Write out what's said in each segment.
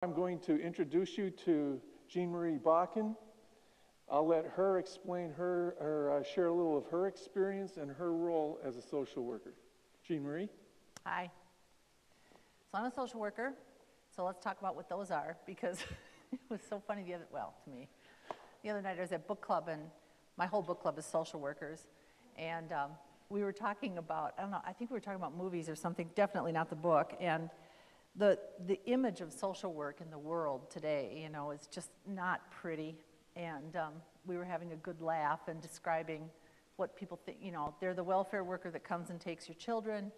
I'm going to introduce you to Jeane-Marie Bakken. I'll let her explain or share a little of her experience and her role as a social worker. Jeane-Marie? Hi. So I'm a social worker, so let's talk about what those are, because it was so funny to me. The other night I was at book club, and my whole book club is social workers, and we were talking about, I think we were talking about movies or something, definitely not the book, and the image of social work in the world today, is just not pretty. And we were having a good laugh and describing what people think, they're the welfare worker that comes and takes your children,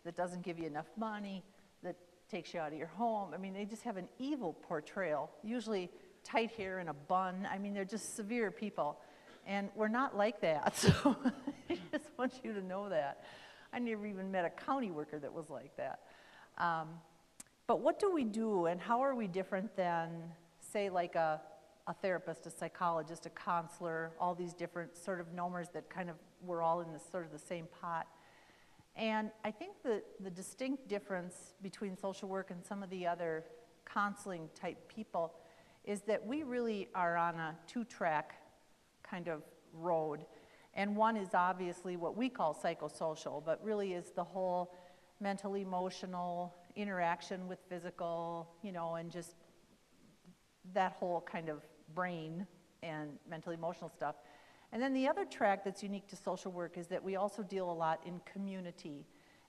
that doesn't give you enough money, that takes you out of your home. I mean, they just have an evil portrayal, usually tight hair and a bun. I mean, they're just severe people. And we're not like that, so I just want you to know that. I never even met a county worker that was like that. But what do we do, and how are we different than, say, like a therapist, a psychologist, a counselor, all these different sort of nomers that kind of, we're all in this sort of the same pot. And I think the distinct difference between social work and some of the other counseling type people is that we really are on a two-track kind of road. And one is obviously what we call psychosocial, but really is the whole mental, emotional interaction with physical, and just that whole kind of brain and mental, emotional stuff. And then the other track that's unique to social work is that we also deal a lot in community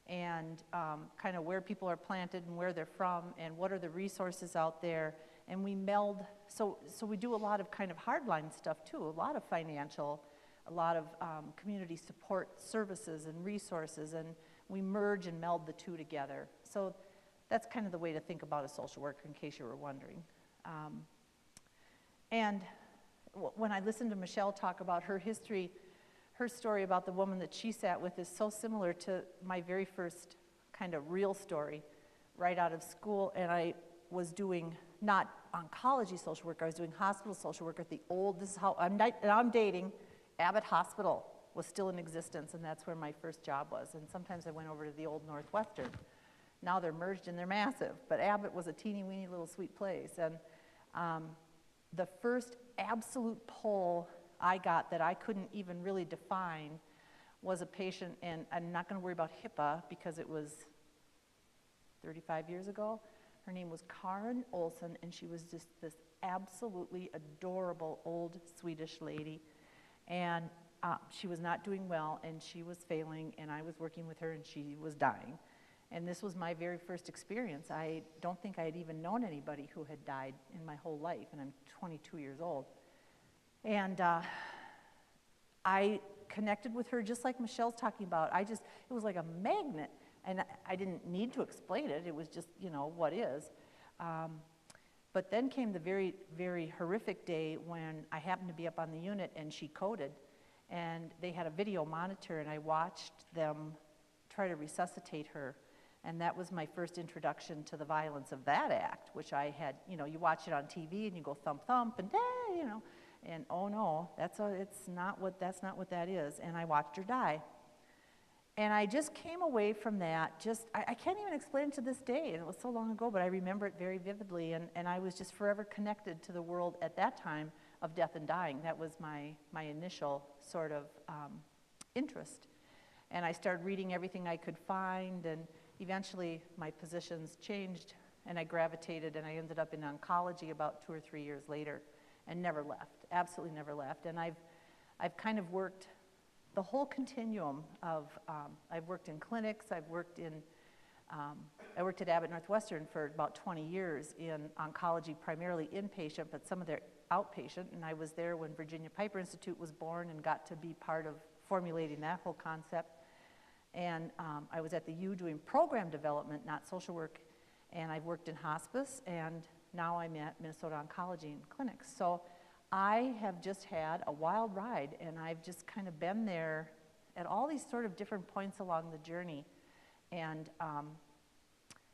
and kind of where people are planted and where they're from and what are the resources out there. And we meld, so we do a lot of kind of hardline stuff too, a lot of financial, a lot of community support services and resources, and we merge and meld the two together. So that's kind of the way to think about a social worker, in case you were wondering. And when I listened to Michelle talk about her history, her story about the woman that she sat with is so similar to my very first kind of real story right out of school. And I was doing not oncology social work, I was doing hospital social work at the old, this is how, I'm dating, Abbott Hospital was still in existence, and that's where my first job was. And sometimes I went over to the old Northwestern. Now they're merged and they're massive, but Abbott was a teeny weeny little sweet place. And the first absolute pull I got that I couldn't even really define was a patient, and I'm not going to worry about HIPAA because it was 35 years ago. Her name was Karin Olsen, and she was just this absolutely adorable old Swedish lady. And she was not doing well, and she was failing, and I was working with her, and she was dying. And this was my very first experience. I don't think I had even known anybody who had died in my whole life, and I'm 22 years old. And I connected with her just like Michelle's talking about. It was like a magnet, and I didn't need to explain it. It was just, what is. But then came the very, very horrific day when I happened to be up on the unit and she coded. And they had a video monitor, and I watched them try to resuscitate her. And that was my first introduction to the violence of that act, which I had, you watch it on TV and you go thump, thump, and and oh no, that's not what that is. And I watched her die. And I just came away from that, I can't even explain it to this day, and it was so long ago, but I remember it very vividly, and I was just forever connected to the world at that time of death and dying. That was my initial sort of interest. And I started reading everything I could find, and eventually my positions changed, and I gravitated, and I ended up in oncology about 2 or 3 years later, and never left, absolutely never left. And I've kind of worked the whole continuum of, I've worked in clinics, I worked at Abbott Northwestern for about 20 years in oncology, primarily inpatient, but some of their outpatient, and I was there when Virginia Piper Institute was born and got to be part of formulating that whole concept. And I was at the U doing program development, not social work, and I've worked in hospice, and now I'm at Minnesota Oncology and Clinics. So I have just had a wild ride, and I've just kind of been there at all these sort of different points along the journey. And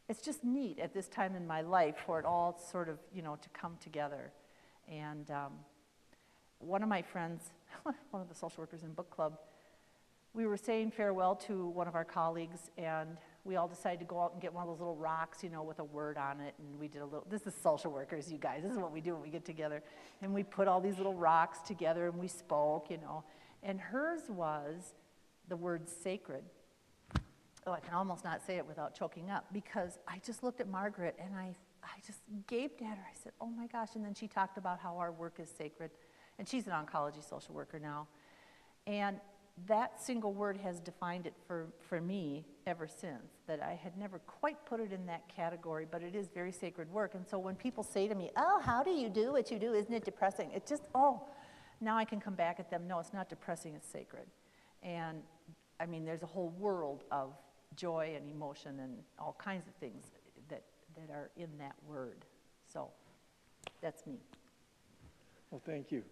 it's just neat at this time in my life for it all sort of, to come together. And one of my friends, one of the social workers in book club, we were saying farewell to one of our colleagues, and we all decided to go out and get one of those little rocks, you know, with a word on it, and we did a little, this is social workers, you guys, this is what we do when we get together, and we put all these little rocks together, and we spoke, you know, and hers was the word sacred. Oh, I can almost not say it without choking up, because I just looked at Margaret, and I just gaped at her. I said, oh my gosh, and then she talked about how our work is sacred, and she's an oncology social worker now, and that single word has defined it for me ever since, that I had never quite put it in that category, but it is very sacred work. And so when people say to me, oh, how do you do what you do? Isn't it depressing? It just, oh, now I can come back at them. No, it's not depressing, it's sacred. And I mean, there's a whole world of joy and emotion and all kinds of things that are in that word. So that's me. Well, thank you.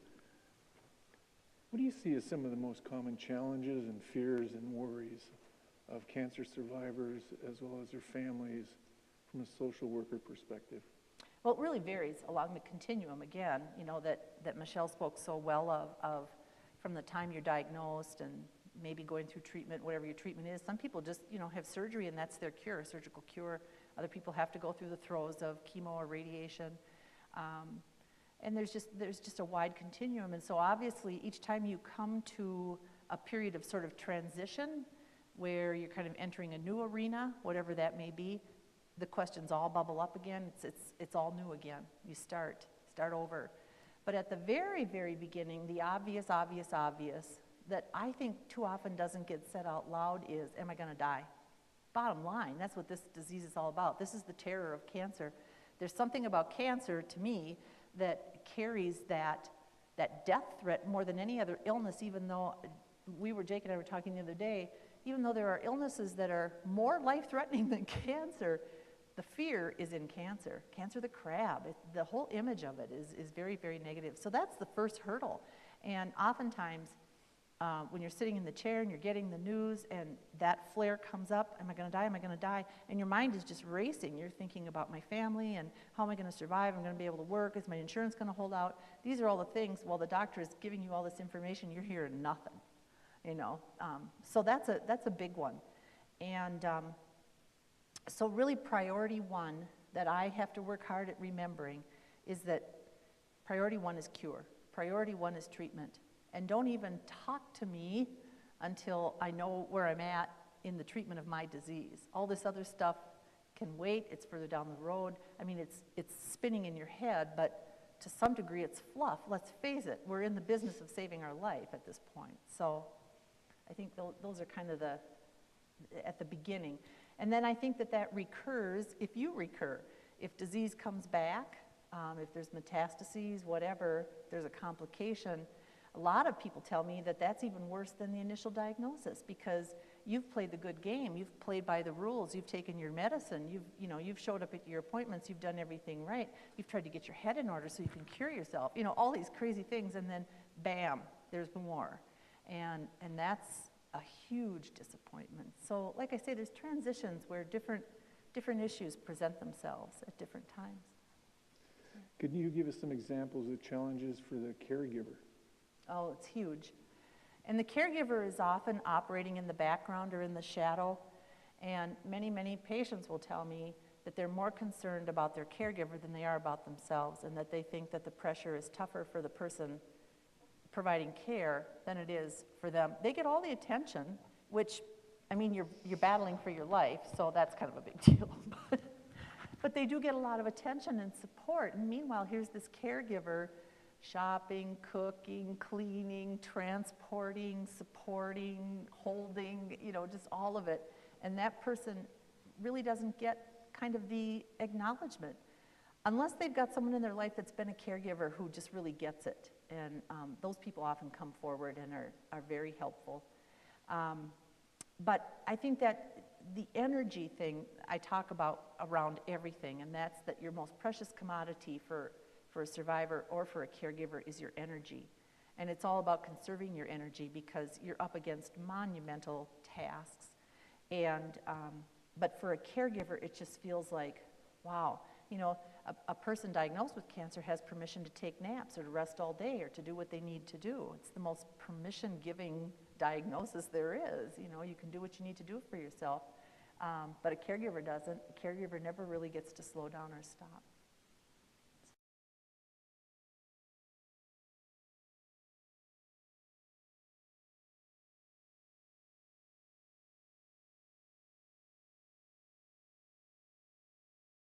What do you see as some of the most common challenges and fears and worries of cancer survivors as well as their families from a social worker perspective? Well, it really varies along the continuum, again, you know, that Michelle spoke so well of from the time you're diagnosed and maybe going through treatment, whatever your treatment is. Some people just, you know, have surgery and that's their cure, a surgical cure. Other people have to go through the throes of chemo or radiation. And there's just a wide continuum. And so obviously each time you come to a period of sort of transition where you're kind of entering a new arena, whatever that may be, the questions all bubble up again. It's all new again. You start over. But at the very, very beginning, the obvious that I think too often doesn't get said out loud is, am I going to die? Bottom line, that's what this disease is all about. This is the terror of cancer. There's something about cancer, to me, that carries that death threat more than any other illness, even though Jake and I were talking the other day, even though there are illnesses that are more life-threatening than cancer, the fear is in cancer. Cancer the crab, the whole image of it is very, very negative. So that's the first hurdle. And oftentimes, when you're sitting in the chair and you're getting the news and that flare comes up, am I going to die, am I going to die? And your mind is just racing. You're thinking about my family and how am I going to survive? I'm going to be able to work. Is my insurance going to hold out? These are all the things. While the doctor is giving you all this information, you're hearing nothing, you know. So that's a big one. And so really priority one that I have to work hard at remembering is that priority one is cure. Priority one is treatment. And don't even talk to me until I know where I'm at in the treatment of my disease. All this other stuff can wait, it's further down the road. I mean, it's spinning in your head, but to some degree it's fluff. Let's face it, we're in the business of saving our life at this point. So I think those are kind of at the beginning. And then I think that recurs if you recur. If disease comes back, if there's metastases, whatever, there's a complication. A lot of people tell me that that's even worse than the initial diagnosis because you've played the good game, you've played by the rules, you've taken your medicine, you've showed up at your appointments, you've done everything right, you've tried to get your head in order so you can cure yourself, you know, all these crazy things, and then bam, there's more. And that's a huge disappointment. So like I say, there's transitions where different issues present themselves at different times. Could you give us some examples of challenges for the caregiver? Oh, it's huge. And the caregiver is often operating in the background or in the shadow. And many, many patients will tell me that they're more concerned about their caregiver than they are about themselves, and that they think that the pressure is tougher for the person providing care than it is for them. They get all the attention, which, I mean, you're battling for your life, so that's kind of a big deal. But they do get a lot of attention and support. And meanwhile, here's this caregiver shopping, cooking, cleaning, transporting, supporting, holding, you know, just all of it. And that person really doesn't get kind of the acknowledgement unless they've got someone in their life that's been a caregiver who just really gets it. And those people often come forward and are very helpful. But I think that the energy thing I talk about around everything, and that's that your most precious commodity for a survivor or for a caregiver is your energy. And it's all about conserving your energy because you're up against monumental tasks. And, but for a caregiver, it just feels like, wow, you know, a person diagnosed with cancer has permission to take naps or to rest all day or to do what they need to do. It's the most permission-giving diagnosis there is. You know, you can do what you need to do for yourself. But a caregiver doesn't. A caregiver never really gets to slow down or stop.